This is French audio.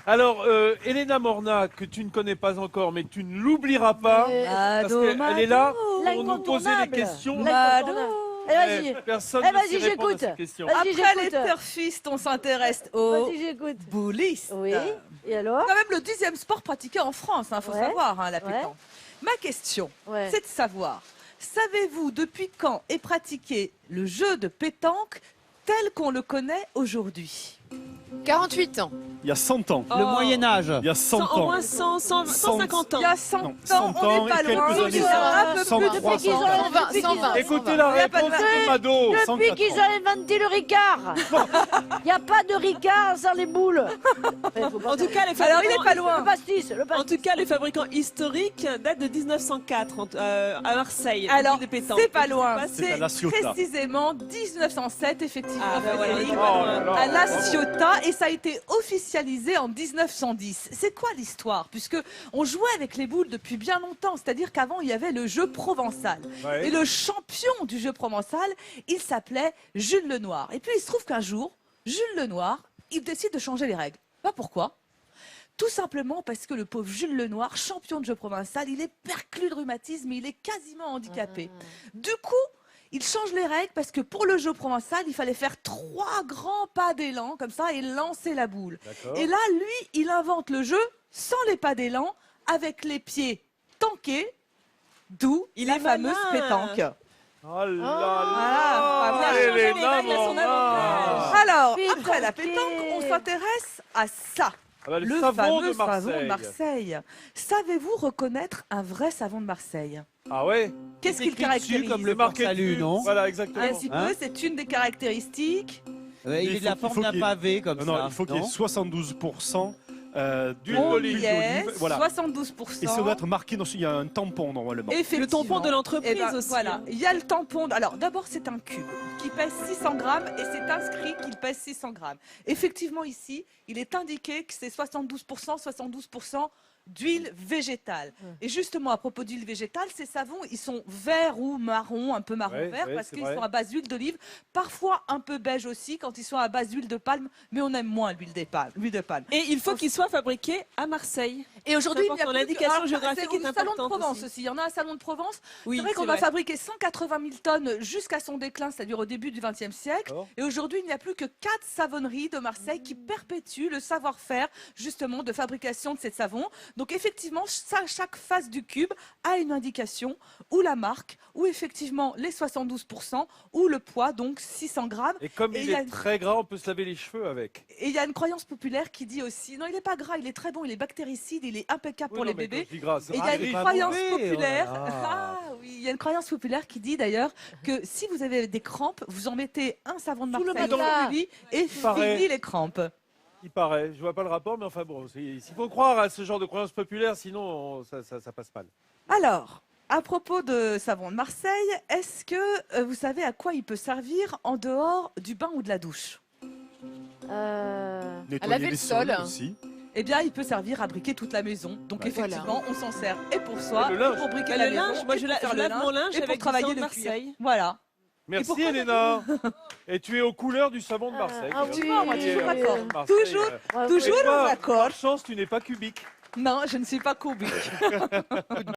Alors, Elena Morna, que tu ne connais pas encore, mais tu ne l'oublieras pas, parce qu'elle est là pour nous poser des questions. Vas-y. Personne Eh, ne vas-y, sait répondre à j'écoute. ces questions. Vas-y, Après les j'écoute. turfistes, on s'intéresse aux Vas-y, j'écoute. boulistes. Oui. Et alors? C'est quand même le 10e sport pratiqué en France, faut Ouais. savoir, la Ouais. pétanque. Ma question, Ouais. c'est de savoir, savez-vous depuis quand est pratiqué le jeu de pétanque tel qu'on le connaît aujourd'hui? 48 ans. Il y a 100 ans. Le Moyen-Âge. Il y a 100 Au ans. moins 150 ans. Il y a 100 Non, ans, 100 on ans n'est pas et quelques loin. années Il y a un peu plus 103, de Depuis qu'ils ont- 120, depuis qu'ils 120. ont- Écoutez la Il y a pas de réponse de Mado. Depuis qu'ils ont inventé le Ricard. Il n'y a pas de Ricard sans les boules. En tout cas, les Alors, il est fabricants, pas loin. Le pastis, le en pastis. tout cas, les fabricants historiques datent de 1904 à Marseille. Alors, des pétanques. c'est pas loin. C'est à La C'est Ciotat. précisément 1907, effectivement, Ah, ben voilà, Frédéric, il est pas Oh loin. là là, à La bravo. Ciotat, et ça a été officialisé en 1910. C'est quoi l'histoire? Puisque on jouait avec les boules depuis bien longtemps, c'est-à-dire qu'avant il y avait le jeu provençal. Ouais. Et le champion du jeu provençal, il s'appelait Jules Lenoir. Et puis il se trouve qu'un jour, Jules Lenoir, il décide de changer les règles. Pas pourquoi? Tout simplement parce que le pauvre Jules Lenoir, champion de jeu provençal, il est perclus de rhumatisme et il est quasiment handicapé. Du coup, il change les règles parce que pour le jeu provençal, il fallait faire 3 grands pas d'élan comme ça et lancer la boule. D'accord. Et là, lui, il invente le jeu sans les pas d'élan, avec les pieds tankés, d'où Il la est fameuse malin. pétanque. Oh là Ah, là, bien sûr, Elena les règles à son Morna. Alors, Pétanqué. après la pétanque, on s'intéresse à ça. Ah bah, Le savon fameux de savon de Marseille. Marseille. Savez-vous reconnaître un vrai savon de Marseille? Ah ouais. Qu'est-ce qu'il Écrit caractérise? dessus comme C'est le marqué Port-Salut, dessus. non? Voilà, exactement. Un petit Hein peu, c'est une des caractéristiques. Ouais, il est de la forme d'un pavé comme Non, ça. il faut qu'il y ait 72% d'huile On d'olive. y est, Voilà. 72%. Et ça doit être marqué, il y a un tampon normalement. Le tampon de l'entreprise Eh ben, aussi. Voilà, hein. il y a le tampon. Alors d'abord, c'est un cube qui pèse 600 grammes et c'est inscrit qu'il pèse 600 grammes. Effectivement, ici, il est indiqué que c'est 72% d'huile végétale. Et justement, à propos d'huile végétale, ces savons, ils sont verts ou marron, un peu marron-vert, Ouais, parce c'est qu'ils vrai. sont à base d'huile d'olive, parfois un peu beige aussi quand ils sont à base d'huile de palme, mais on aime moins l'huile de palme. Et il faut qu'il soit fabriqué à Marseille. Et aujourd'hui, il y a important, plus l'indication alors, géographique c'est est au salon de importante Provence aussi. aussi. Il y en a un salon de Provence. Oui, C'est vrai qu'on c'est a fabriqué 180 000 tonnes jusqu'à son déclin, c'est-à-dire au début du XXe siècle. D'accord. Et aujourd'hui, il n'y a plus que 4 savonneries de Marseille qui perpétuent le savoir-faire justement de fabrication de ces savons. Donc effectivement, chaque face du cube a une indication, ou la marque, ou effectivement les 72%, ou le poids, donc 600 grammes. Et comme Et il il y a- est très gras, on peut se laver les cheveux avec. Et il y a une croyance populaire qui dit aussi, non, il n'est pas gras, il est très bon, il est bactéricide, il est impeccable Oui, pour non, les mais quand bébés. je dis gras, ça Et il y a arrive. une pas croyance mauvais, oh là populaire. là. Ah oui, il y a une croyance populaire qui dit d'ailleurs que si vous avez des crampes, vous en mettez un savon de Sous le Marseille matelas. dans le lit et paraît. fini les crampes. Il paraît. Je vois pas le rapport, mais enfin bon, il faut croire à ce genre de croyances populaires, sinon ça passe mal. Alors, à propos de savon de Marseille, est-ce que vous savez à quoi il peut servir en dehors du bain ou de la douche? Nettoyer laver les le sol. sols aussi. Eh bien, il peut servir à briquer toute la maison. Donc Ouais. effectivement, on s'en sert et pour soi, Et le linge. et pour briquer Bah, la le maison, linge, moi et je pour faire le lave mon linge et pour avec du travailler savon de le cuir. Marseille. Voilà. Merci pourquoi Elena. Et tu es aux couleurs du savon de Marseille. Ah Tu oui, vois, moi, tu es, toujours d'accord. Marseille, Toujours. Ouais, Toujours Et toi, d'accord. par chance, tu n'es pas cubique. Non, je ne suis pas cubique.